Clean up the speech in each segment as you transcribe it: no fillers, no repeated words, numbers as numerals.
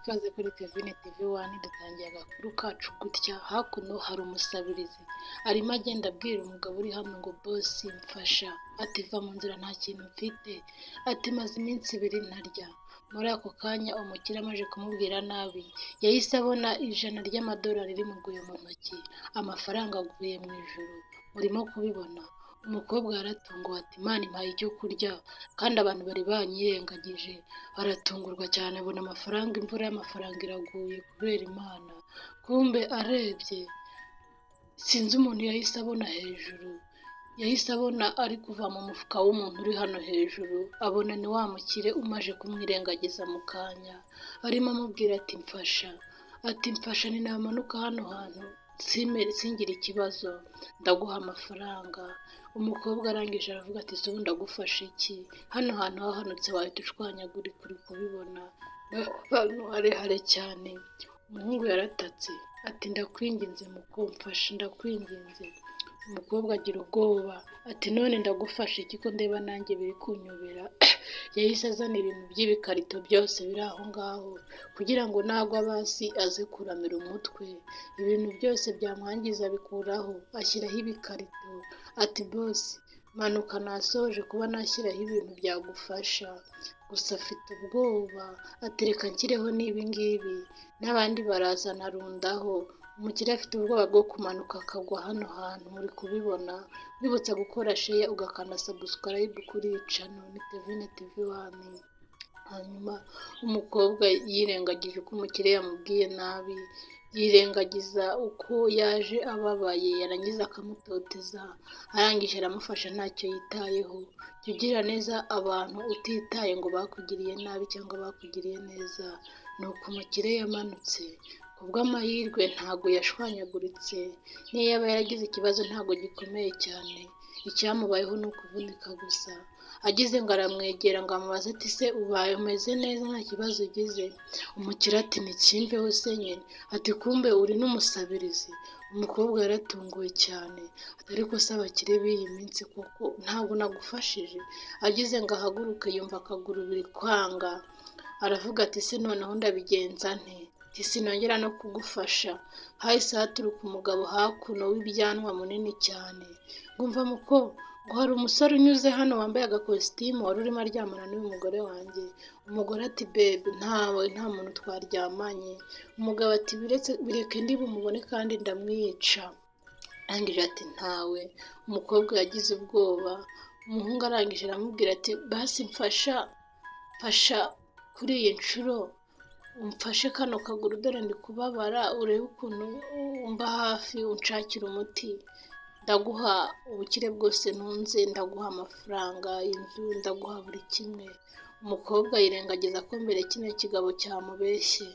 Ikaze kuri Kevin TV One dutangiye agakuru kacu gutya. Hakuno hari umusabirizi arimo agenda abwira umugabo uri hano ngo boss mfasha, ati va mu nzira nta kintu mfite, ati maze iminsi ibiri ntarya. Muri ako kanya umukire amaze kumubwira nabi yahise abona $100 rimuguye mu ntoki, amafaranga aguye mu ijuru. Urimo kubibona? Umukobwa yaratunguwe ati Imana impaye icyo kurya kandi abantu bari banyirengagije. Baratungurwa cyane abona amafaranga, imvura y'amafaranga iraguye kubera Imana. Kumbe arebye sinzi umuntu yahise abona hejuru, yahise abona ari kuva mu mufuka w'umuntu uri hano hejuru, abona ni wa mukire umaje kumwirengagiza mu kanya, arimo amubwira ati mfasha ninamanuka hano hantu singire ikibazo ndaguha amafaranga. Umukobwa arangije aravuga ati se ubu ndagufasha iki? Hano hantu hahanutse wahita ushwanyagurika, uri kubibona ahantu harehare cyane. Umuhungu yaratatse ati ndakwinginze muko mfasha, ndakwinginze. Umukobwa agira ubwoba ati none ndagufasha iki ko ndeba nanjye biri kunyobera. Yahise azana ibintu by'ibikarito byose biri aho ngaho kugira ngo nagwa basi aze kuramira umutwe. Ibintu byose byamwangiza bikuraho, ashyiraho ibikarito. Ati boss manuka, nasoje kuba nashyiraho ibintu byagufasha, gusa afite ubwoba. Ati reka nshyireho n'ibi ngibi n'abandi barazana arundaho. Umukire afite ubwoba bwo kumanuka akagwa hano hantu, muri kubibona. Wibutsa gukora share ugakanda subscribe kuri iyi channel ni Kevin TV One. Hanyuma umukobwa yirengagije uko umukire yamubwiye nabi, yirengagiza uko yaje ababaye, yarangiza akamutoteza, arangije aramufasha ntacyo yitayeho. Jya ugirira neza abantu utitaye ngo bakugiriye nabi cyangwa bakugiriye neza. Nuko umukire yamanutse, kubw'amahirwe ntago yashwanyaguritse, niyo yaba yaragize ikibazo ntago gikomeye cyane, icyamubayeho ni ukuvunika gusa. Agize ngo aramwegera ngo amubaze ati se ubaye umeze neza nta kibazo ugize? Umukire ati nikimbeho se nyine, ati kumbe uri n'umusabirizi. Umukobwa yaratunguwe cyane ati ariko se abakire b'iyi minsi koko ntabwo nagufashije? Agize ngo ahaguruke yumva akaguru biri kwanga, aravuga ati se noneho ndabigenza nte? Sinongera no kugufasha. Hahise haturuka umugabo hakuno w'ibyanwa munini cyane, ngumva muko ngo hari umusore unyuze hano wambaye agakositimu wari urimo aryamana n'uyu mugore wanjye. Umugore ati bebe nta muntu twaryamanye. Umugabo ati bireke ndi bumubone kandi ndamwica. Arangije ati ntawe. Umukobwa yagize ubwoba. Umuhungu arangije aramubwira ati basi mfasha kuri iyi nshuro umfashe kano kaguru dore ndi kubabara, urebe ukuntu umba hafi unshakira umuti. Ndaguha ubukire bwose ntunze, ndaguha amafaranga, inzu, ndaguha buri kimwe. Umukobwa yirengagiza ko mbere kino kigabo cyamubeshye,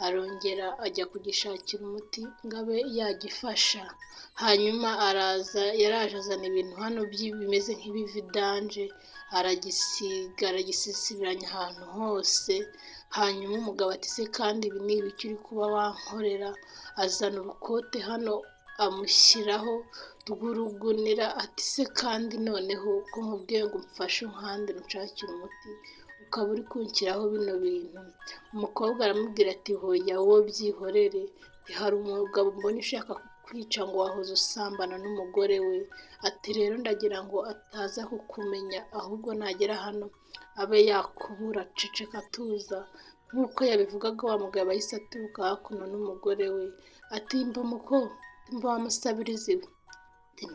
arongera ajya kugishakira umuti ngo abe yagifasha. Hanyuma yaraje azana ibintu hano bimeze nk'ibividanje, aragisiga aragisisibiranya ahantu hose. Hanyuma umugabo ati se kandi ibi ni ibiki uri kuba wankorera? Azana urukote hano amushyiraho rw'urugunira, ati se kandi noneho ko nkubwiye ngo umfashe unkande unshakire umuti ukaba uri kunshyiraho bino bintu? Umukobwa aramubwira ati hoya wowe byihorere, hari umugabo mbona ushaka kwica ngo wahoze usambana n'umugore we. Ati rero ndagira ngo ataza kukumenya, ahubwo nagera hano abe yakubura, ceceka tuza. Nk'uko yabivugaga wa mugabo ahise aturuka hakuno n'umugore we. Ati mba wamusabirizi we,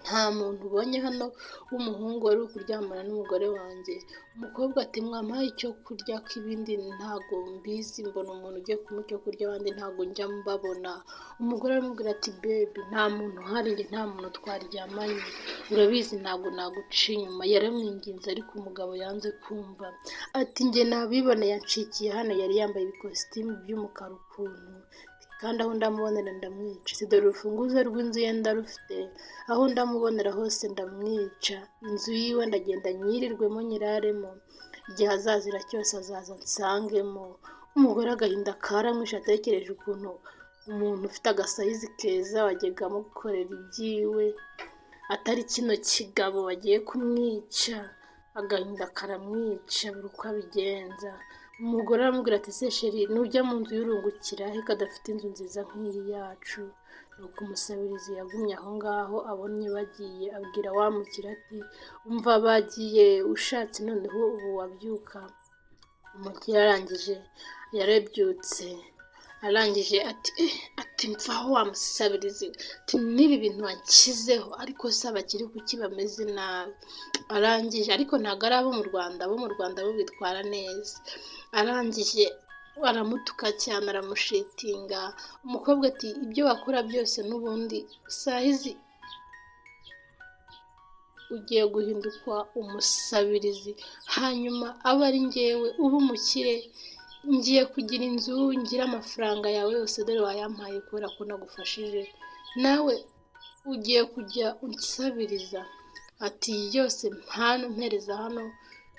nta muntu ubonye hano w'umuhungu wari uri kuryamana n'umugore wanjye? Umukobwa ati mwampaye icyo kurya ko ibindi ntago mbizi, mbona umuntu ugiye kumuha icyo kurya abandi ntago njya mbabona. Umugore aramubwira ati baby nta muntu uhari, njye nta muntu twaryamanye, urabizi ntago naguca inyuma. Yaramwinginze ariko umugabo yanze kumva. Ati njye nabibona yancikiye hano, yari yambaye ibikositimu by'umukara ukuntu, kandi aho ndamubonera ndamwica. Si dore urufunguzo rw'inzu ye ndarufite, aho ndamubonera hose ndamwica. Inzu yiwe ndagenda nyirirwemo nyiraremo, igihe azazira cyose azaza nsangemo. Umugore agahinda karamwishe, atekereje ukuntu umuntu ufite agasayizi keza wajyaga amukorera ibyiwe atari kino kigabo bagiye kumwica. Agahinda karamwica buri uko abigenza. umugore aramubwira ati se sheri nujya mu nzu y'urungukira he kadafite inzu nziza nk'iyi yacu. Nuko umusabirizi yagumye aho ngaho abonye bagiye abwira wa mukire ati umva bagiye ushatse noneho ubu wabyuka. Umukire arangije yarebyutse arangije ati mvaho wa musabirizi ati n'ibi bintu wanshyizeho ariko se abakiri kuki bameze nabi. Arangije ariko ntabwo ari abo mu Rwanda, abo mu Rwanda bo bitwara neza. Arangije aramutuka cyane aramushitinga. Umukobwa ati ibyo wakora byose n'ubundi sahizi ugiye guhindukwa umusabirizi, hanyuma abe ari njyewe uba umukire, ngiye kugira inzu ngira amafaranga yawe yose dore wayampaye kubera ko nagufashije, nawe ugiye kujya unsabiriza. Ati yose mpano mpereza hano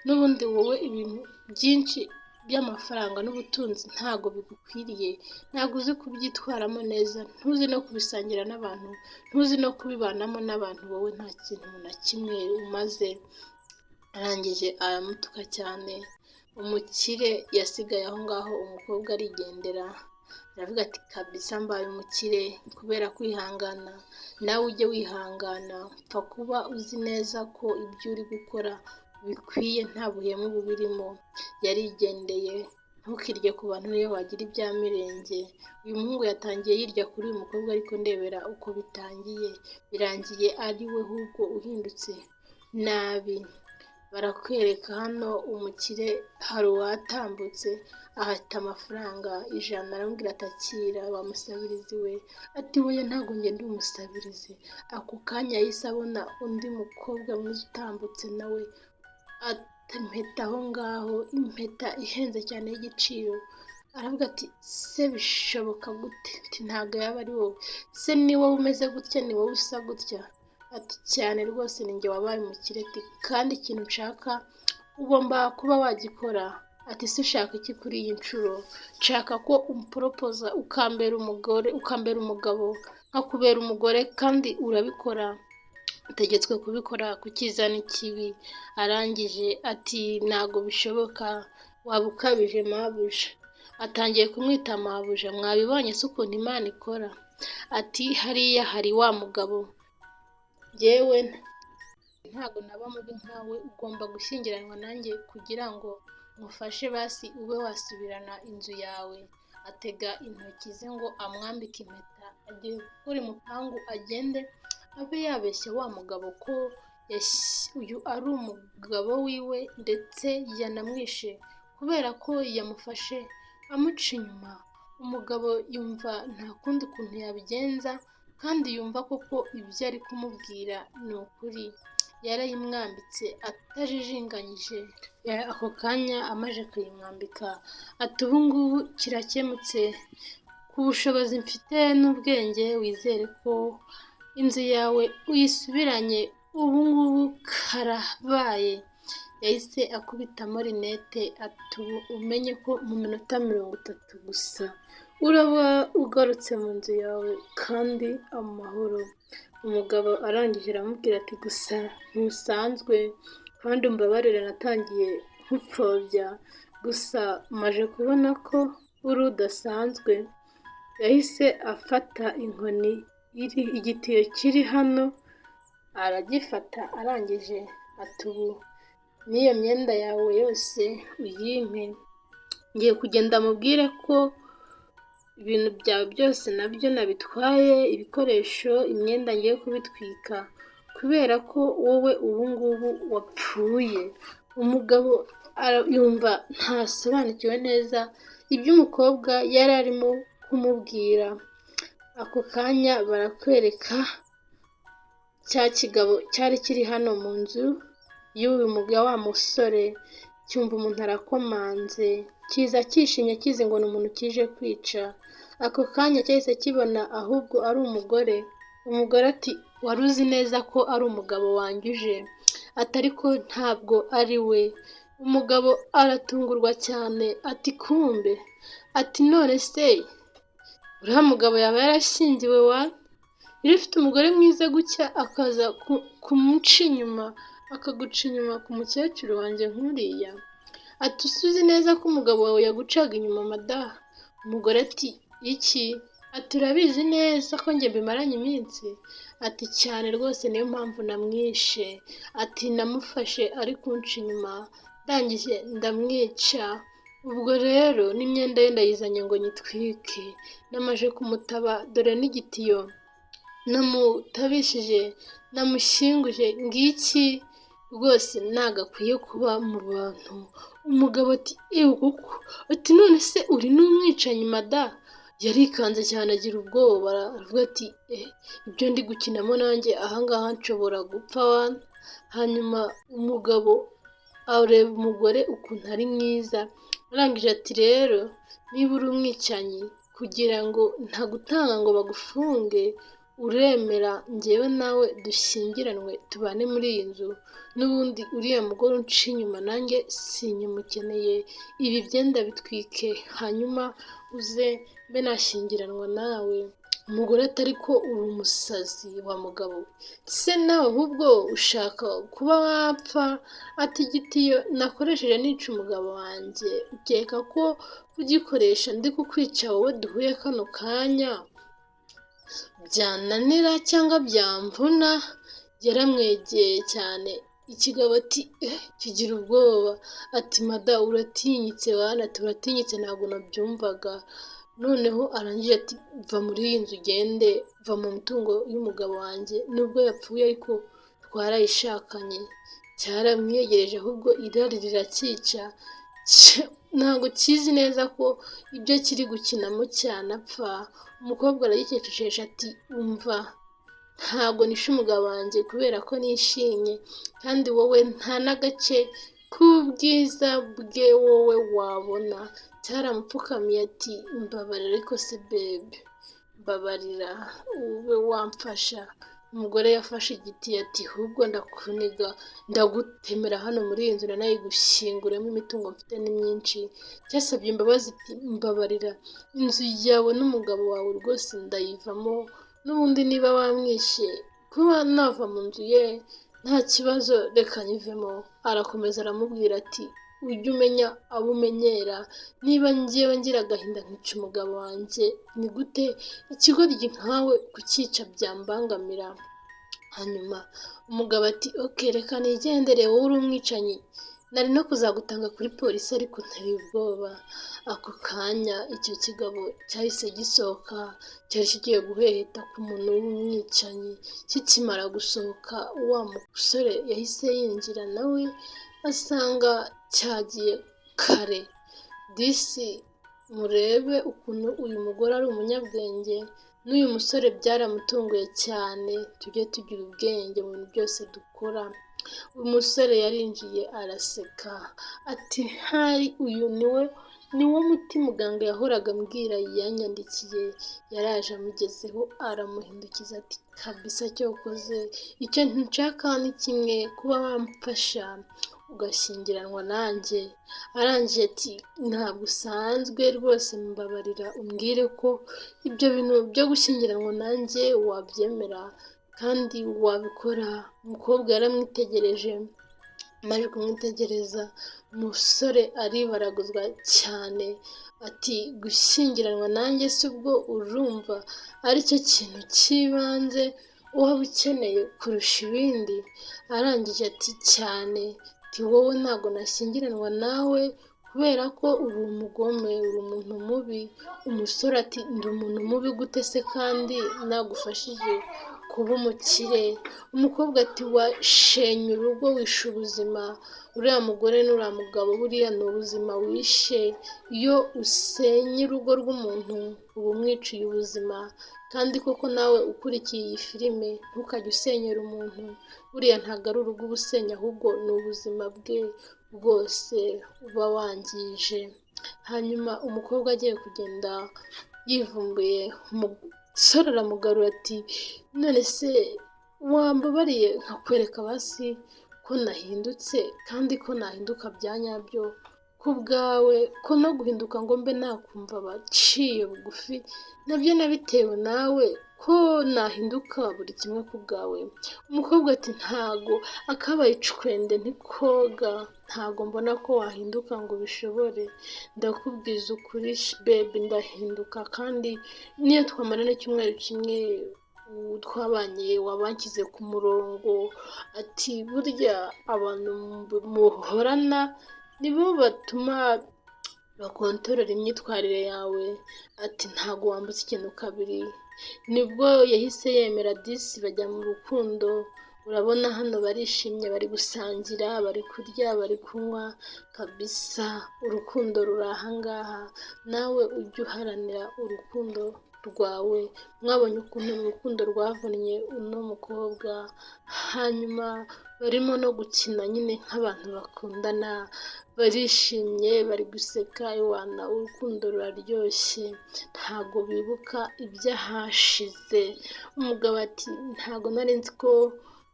n'ubundi wowe ibintu byinshi by'amafaranga n'ubutunzi ntago bigukwiriye, ntago uzi kubyitwaramo neza, ntuzi no kubisangira n'abantu, ntuzi no kubibanamo n'abantu, wowe nta kintu na kimwe umaze. Arangije aramutuka cyane. Umukire yasigaye aho ngaho, umukobwa arigendera. Aravuga ati kabisa mbaye umukire kubera kwihangana, nawe ujye wihangana, pfa kuba uzi neza ko ibyo uri gukora bikwiye nta buhemu bubirimo. Yarigendeye. Ntukirye ku bantu niyo wagira ibya mirenge. Uyu muhungu yatangiye yirya kuri uyu mukobwa ariko ndebera uko bitangiye, birangiye ari we ahubwo uhindutse nabi. Barakwereka hano umukire hari uwatambutse ahata amafaranga 100 aramubwira atakira wa musabirizi we. Ati wowe ntabwo njye ndi umusabirizi. Ako kanya yahise abona undi mukobwa mwiza utambutse nawe impeta aho ngaho, impeta ihenze cyane y'igiciro. Aravuga ati se bishoboka gute? Ati ntabwo yaba ari wowe. Se ni wowe umeze gutya, ni wowe usa gutya? Ati cyane rwose ni njye wabaye umukire. Ati kandi ikintu nshaka ugomba kuba wagikora. Ati se ushaka iki kuri iyi nshuro? Nshaka ko umporopoza ukambera umugabo nkakubera umugore, kandi urabikora. Utegetswe kubikora ku cyiza n'ikibi. Arangije ati ntago bishoboka, waba ukabije mabuja. Atangiye kumwita mabuja. Mwabibonye se ukuntu Imana ikora? Ati hariya hari wa mugabo, yewe ntago naba mubi nkawe, ugomba gushyingiranwa nanjye kugira ngo mufashe basi ube wasubirana inzu yawe. Atega intoki ze ngo amwambike impeta, agiye gukora umupangu agende abe yabeshya wa mugabo ko uyu ari umugabo wiwe ndetse yanamwishe kubera ko yamufashe amuca inyuma. Umugabo yumva nta kundi kuntu yabigenza, kandi yumva koko ibyo ari kumubwira ni ukuri. Yarayimwambitse atajijinganyije. Ako kanya amaze kuyimwambika ati ubu ngubu kirakemutse, ku bushobozi mfite n'ubwenge wizere ko inzu yawe uyisubiranye, ubu ngubu karabaye. Yahise akubitamo rinete ati umenye ko mu minota 30 gusa uraba ugarutse mu nzu yawe kandi amahoro. Umugabo arangije aramubwira ati gusa ntusanzwe kandi umbabarire natangiye nkupfobya, gusa maje kubona ko uri udasanzwe. Yahise afata inkoni igitiyo kiri hano aragifata, arangije ati ubu n'iyo myenda yawe yose uyimpe, ngiye kugenda mubwire ko ibintu byawe byose nabyo nabitwaye, ibikoresho, imyenda ngiye kubitwika kubera ko wowe ubu ngubu wapfuye. Umugabo yumva ntasobanukiwe neza ibyo umukobwa yari arimo kumubwira. Ako kanya barakwereka cya kigabo cyari kiri hano mu nzu y'uyu mugabo wa musore, cyumva umuntu arakomanze, kiza cyishimye kizi ngo ni umuntu kije kwica. Ako kanya cyahise kibona ahubwo ari umugore. Umugore ati wari uzi neza ko ari umugabo wangije? Ati ariko ntabwo ari we. Umugabo aratungurwa cyane ati kumbe? Ati none se uriya mugabo yaba yarashyingiwe wa? Iyo ufite umugore mwiza gutya akaza kumuca inyuma, akaguca inyuma ku mukecuru wanjye nkuriya? ati usuzi neza ko umugabo wawe yagucaga inyuma mada? Umugore ati iki? Ati urabizi neza ko njye mbimaranye iminsi? Ati cyane rwose niyo mpamvu namwishe. Ati namufashe ari kunca inyuma ndangije ndamwica. Ubwo rero n'imyenda ye ndayizanye ngo nyitwike. Namaje kumutaba dore n'igitiyo namutabishije namushyinguje ngiki rwose nagakwiye kuba mu bantu. Umugabo ati ewe kuko ati none se uri n'umwicanyi mada? Yarikanze cyane agira ubwoba aravuga ati ibyo ndi gukinamo nanjye ahangaha nshobora gupfa wana. Hanyuma umugabo areba umugore ukuntu ari mwiza arangije ati rero niba uri umwicanyi kugira ngo ntagutanga ngo bagufunge uremera njyewe nawe dushyingiranwe tubane muri iyi nzu, n'ubundi uriya mugore unca inyuma nanjye sinkimukeneye, ibi byenda bitwike hanyuma uze mbe nashyingiranwa nawe. Umugore atari ko uri umusazi wa mugabo we, se nawe ahubwo ushaka kuba wapfa? Ati igitiyo nakoresheje nica umugabo wanjye ukeka ko kugikoresha ndi kukwica wowe duhuye kano kanya byananira cyangwa byamvuna? Yaramwegeye cyane ikigabo ati kigira ubwoba ati mada uratinyitse wana, ati uratinyitse ntabwo nabyumvaga. Noneho arangije ati va muri iyi nzu ugende, va mu mitungo y'umugabo wanjye, nubwo yapfuye ariko twarayishakanye. Cyaramwiyegereje ahubwo irari rirakica, ntabwo kizi neza ko ibyo kiri gukinamo cyanapfa. Umukobwa aragikecesha ati umva ntabwo nishe umugabo wanjye kubera ko nishimye, kandi wowe nta n'agace k'ubwiza bwe wowe wabona. Cyaramupfukamiye ati mbabarira ariko se bebe mbabarira ube wamfasha. Umugore yafashe igiti ati ahubwo ndakuniga ndagutemera hano muri iyi nzu nanayigushyinguremo imitungo mfite ni myinshi. Cyasabye imbabazi ati mbabarira inzu yawe n'umugabo wawe rwose ndayivamo, n'ubundi niba wamwishe kuba nava mu nzu ye nta kibazo reka nyivemo. Arakomeza aramubwira ati ujye umenya abo umenyera, niba njyewe ngira agahinda nkica umugabo wanjye ni gute ikigoryi nkawe kucyica byambangamira? Hanyuma umugabo ati reka nigendere wowe uri umwicanyi, nari no kuzagutanga kuri polisi ariko nteye ubwoba. Ako kanya icyo kigabo cyahise gisohoka, cyari kigiye guheheta ku muntu w'umwicanyi. Kikimara gusohoka wa musore yahise yinjira nawe asanga cyagiye kare. Disi murebe ukuntu uyu mugore ari umunyabwenge, n'uyu musore byaramutunguye cyane. Tujye tugira ubwenge mu bintu byose dukora. Umusore yarinjiye araseka ati hari uyu niwo muti muganga yahoraga ambwira yanyandikiye. Yaraje amugezeho aramuhindukiza ati kabisa cyokoze icyo nshaka ni kimwe, kuba wamfasha ugashyingiranwa nanjye. Arangije ati ntabwo usanzwe rwose mbabarira umbwire ko ibyo bintu byo gushyingiranwa nanjye wabyemera kandi wabikora. Umukobwa yaramwitegereje, amaze kumwitegereza umusore aribaraguzwa cyane ati gushyingiranwa nanjye se ubwo urumva ari cyo kintu cy'ibanze waba ukeneye kurusha ibindi? Arangije ati cyane, ati wowe ntabwo nashyingiranwa nawe kubera ko uri umugome, uri umuntu mubi. Umusore ati ndi umuntu mubi gute se kandi nagufashije kuba umukire? Umukobwa ati washenye urugo wishe ubuzima, uriya mugore n'uriya mugabo buriya ni ubuzima wishe. Iyo usenye urugo rw'umuntu uba umwiciye ubuzima, kandi koko nawe ukurikiye iyi filime ntukajye usenyera umuntu, buriya ntabwo ari urugo uba usenya ahubwo ni ubuzima bwe bwose uba wangije. Hanyuma umukobwa agiye kugenda yivumbuye, umusore aramugarura ati none se wambabariye nkakwereka basi ko nahindutse kandi ko nahinduka bya nyabyo ku bwawe ko no guhinduka ngo mbe nakumva abaciye bugufi nabyo nabitewe nawe ko nahinduka buri kimwe ku bwawe. Umukobwa ati ntago akabaye icwende ntikoga, ntago mbona ko wahinduka ngo ubishobore, ndakubwiza ukuri babe ndahinduka kandi niyo twamara n'icyumweru kimwe twabanye wabanshyize ku murongo. Ati burya abantu muhorana nibo batuma bakontorora imyitwarire yawe. Ati ntago wambutse ikintu kabiri. Nibwo yahise yemera disi bajya mu rukundo. Urabona hano barishimye, bari gusangira, bari kurya, bari kunywa kabisa. Urukundo ruri ahangaha, nawe ujye uharanira urukundo rwawe. Mwabonye ukuntu urukundo rwavunnye uno mukobwa, hanyuma barimo no gukina nyine nk'abantu bakundana, barishimye bari guseka iwana urukundo ruraryoshye, ntago bibuka iby'ahashize. Umugabo ati ntago nari nzi ko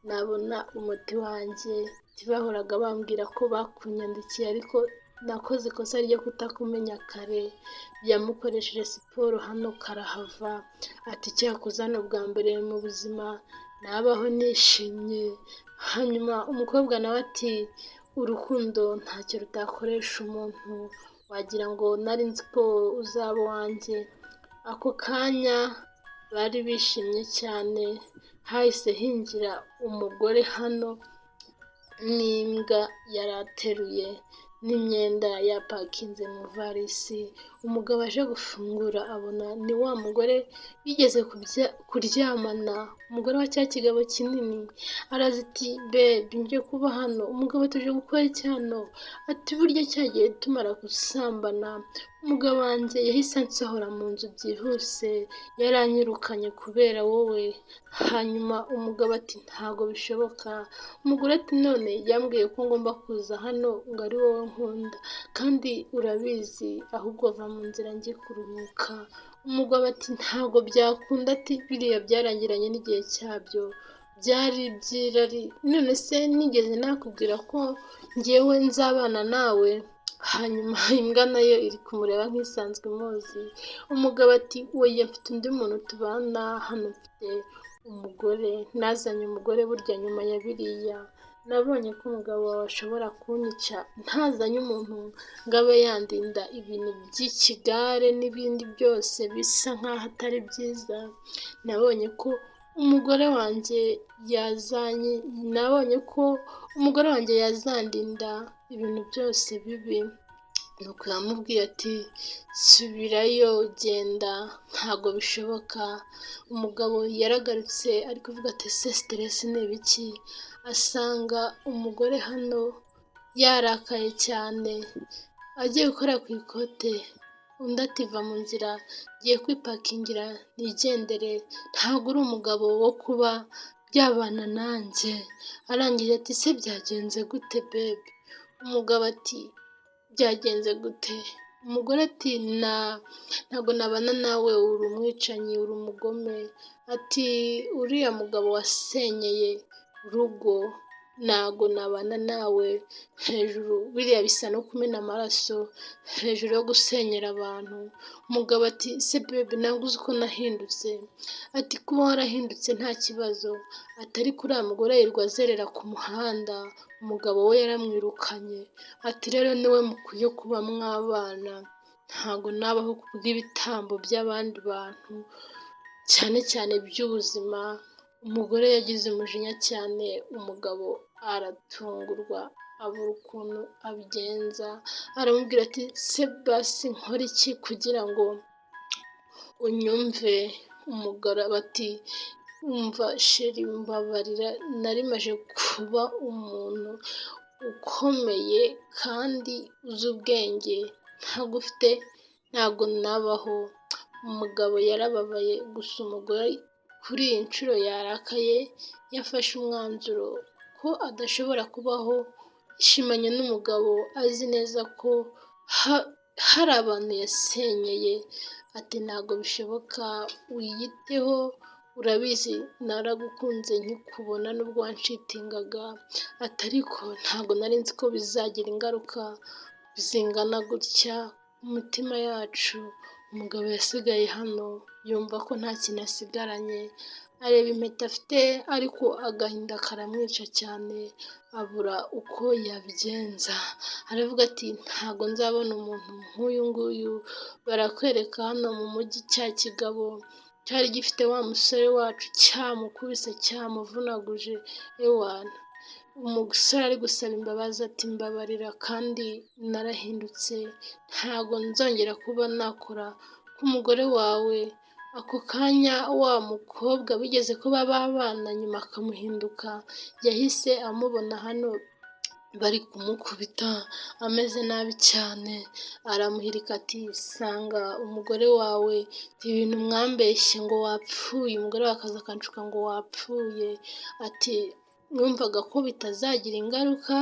nabona umuti wanjye, bahoraga bambwira ko bakunyandikiye ariko nakoze ikosa ryo kutakumenya kare, yamukoresheje siporo hano karahava. Ati cyakoze hano bwa mbere mu buzima nabaho nishimye. Hanyuma umukobwa nawe ati urukundo ntacyo rutakoresha umuntu, wagira ngo nari nzi ko uzaba uwanjye. Ako kanya bari bishimye cyane, hahise hinjira umugore hano n'imbwa yari ateruye n'imyenda yapakinze mu varisi. Umugabo aje gufungura abona ni wa mugore bigeze kuryamana, umugore wa cya kigabo kinini. Araza ati babe nje kuba hano. Umugabo tuje gukora iki hano? Ati burya cyagiye tumara gusambana umugabo wanjye yahise ansohora mu nzu byihuse, yaranyirukanye kubera wowe. Hanyuma umugabo ati ntago bishoboka. Umugore ati none yambwiye ko ngomba kuza hano ngo ari wowe nkunda kandi urabizi, ahubwo va mu nzira njye kuruhuka. Umugabo ati ntago byakunda, ati biriya byarangiranye n'igihe cyabyo, byari iby'irari. None se nigeze nakubwira ko ngewe nzabana nawe? Hanyuma imbwa nayo iri kumureba nk'isanzwe imuzi. Umugabo ati oya mfite undi muntu tubana hano, mfite umugore, nazanye umugore burya nyuma ya biriya nabonye ko umugabo wawe ashobora kunyica ntazanye umuntu ngo abe yandinda ibintu by'ikigare n'ibindi byose bisa nk'aho atari byiza. nabonye ko umugore wanjye nabonye ko umugore wanjye yazandinda ibintu byose bibi. Nuko yamubwiye ati subirayo genda, ntago bishoboka. Umugabo yaragarutse ari kuvuga ati se stress ni ibiki? Asanga umugore hano yarakaye cyane, agiye gukora ku ikote. Undi ati va mu nzira, ngiye kwipakingira nigendere, ntabwo uri umugabo wo kuba byabana nanjye. Arangije ati se byagenze gute babe? Umugabo ati byagenze gute? Umugore ati ntabwo nabana nawe, uri umwicanyi, uri umugome. Ati uriya mugabo wasenyeye urugo, ntabwo nabana nawe. Hejuru biriya bisa no kumena amaraso, hejuru yo gusenyera abantu. Umugabo ati se bebe ntabwo uzi ko nahindutse? Ati kuba warahindutse nta kibazo, atari kuri uriya mugore yirirwa azerera ku muhanda, umugabo we yaramwirukanye. Ati rero niwe mukwiye kuba mwabana, ntabwo nabaho kubw'ibitambo by'abandi bantu, cyane cyane by'ubuzima. Umugore yagize umujinya cyane, umugabo aratungurwa abura ukuntu abigenza. Aramubwira ati se basi nkora iki kugira ngo unyumve? Umugabo ati umva sheri mbabarira, nari maje kuba umuntu ukomeye kandi uzi ubwenge, ntabwo nabaho. Umugabo yarababaye, gusa umugore kuri iyi nshuro yarakaye, yafashe umwanzuro ko adashobora kubaho yishimanye n'umugabo azi neza ko hari abantu yasenyeye. Ati ntabwo bishoboka, wiyiteho, urabizi naragukunze nkikubona nubwo wanshitingaga. Ati ariko ntabwo nari nzi ko bizagira ingaruka zingana gutya mu mitima yacu. Umugabo yasigaye hano yumva ko nta kintu asigaranye, areba impeta afite ariko agahinda karamwica cyane abura uko yabigenza. Aravuga ati ntago nzabona umuntu nk'uyu nguyu. Barakwereka hano mu mujyi cya kigabo cyari gifite wa musore wacu cyamukubise cyamuvunaguje, ewana umusore ari gusaba imbabazi ati mbabarira kandi narahindutse, ntago nzongera kuba nakora k'umugore wawe. Ako kanya wa mukobwa bigeze kuba babana nyuma akamuhinduka, yahise amubona hano bari kumukubita ameze nabi cyane, aramuhirika ati sanga umugore wawe, ibintu mwambeshye ngo wapfuye. Umugore we akaza akanshuka ngo wapfuye, ati mwumvaga ko bitazagira ingaruka.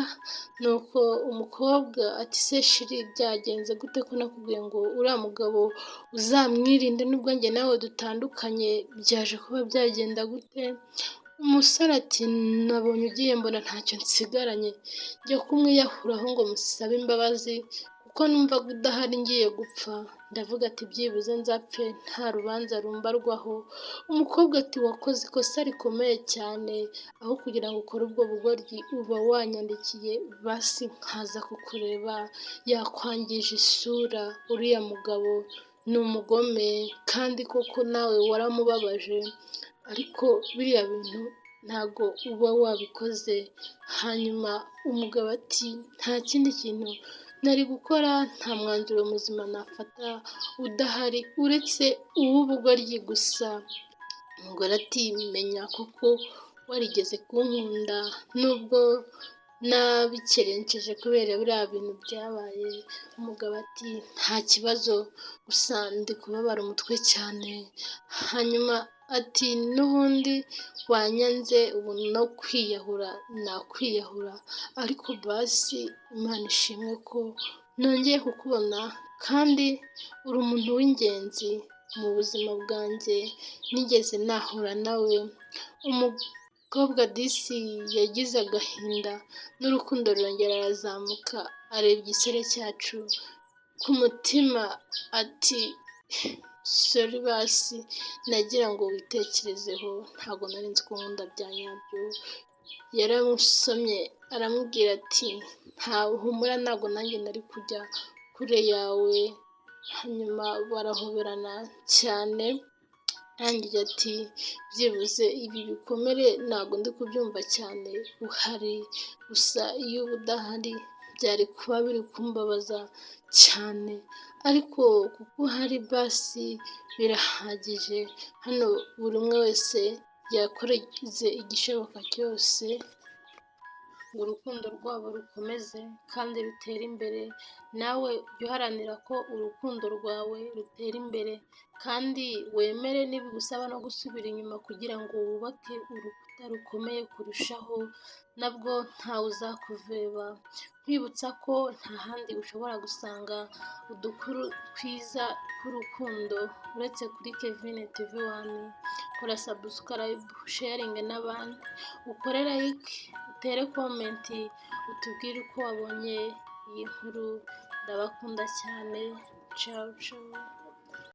Nuko umukobwa ati se shiri byagenze gute ko nakubwiye ngo uriya mugabo uzamwirinde nubwo njye nawe dutandukanye, byaje kuba byagenda gute? Umusore ati nabonye ugiye mbona ntacyo nsigaranye, njya kumwiyahuraho ngo musabe imbabazi kuko numvaga udahari ngiye gupfa. Ndavuga ati byibuze nzapfe nta rubanza rumbarwaho. Umukobwa ati wakoze ikosa rikomeye cyane, aho kugira ngo ukore ubwo bugoryi uba wanyandikiye basi nkaza kukureba, yakwangije isura. Uriya mugabo ni umugome kandi koko nawe waramubabaje, ariko biriya bintu ntago uba wabikoze. Hanyuma umugabo ati nta kindi kintu nari gukora, nta mwanzuro muzima nafata udahari uretse uw'ubugoryi gusa. Umugore ati menya koko warigeze kunkunda nubwo nabikerenkeje kubera biriya bintu byabaye. Umugabo ati nta kibazo gusa ndi kubabara umutwe cyane. Hanyuma ati n'ubundi wanyanze ubu no kwiyahura nakwiyahura, ariko basi Imana ishimwe ko nongeye kukubona kandi uri umuntu w'ingenzi mu buzima bwanjye nigeze nahura nawe. Umukobwa disi yagize agahinda n'urukundo rurongera arazamuka, areba igisore cyacu ku mutima ati sori basi nagira ngo witekerezeho, ntabwo nari nzi ko nkunda bya nyabyo. Yaramusomye aramubwira ati nta humura ntabwo nanjye nari kujya kure yawe. Hanyuma barahoberana cyane, arangije ati byibuze ibi bikomere ntabwo ndi kubyumva cyane uhari, gusa iyo uba udahari byari kuba biri kumbabaza cyane, ariko kuko uhari basi birahagije. Hano buri umwe wese yakoze igishoboka cyose ngo urukundo rwabo rukomeze kandi rutere imbere. Nawe jya uharanira ko urukundo rwawe rutera imbere kandi wemere nibigusaba no gusubira inyuma kugira ngo wubake urukuta rukomeye kurushaho, nabwo ntawe uzakuveba. Nkwibutsa ko nta handi ushobora gusanga udukuru twiza tw'urukundo uretse kuri Kevin TV1. Kora subscribe, sharing n'abandi, ukore like, utere comment, utubwire uko wabonye iyi nkuru. Ndabakunda cyane. Ciao ciao.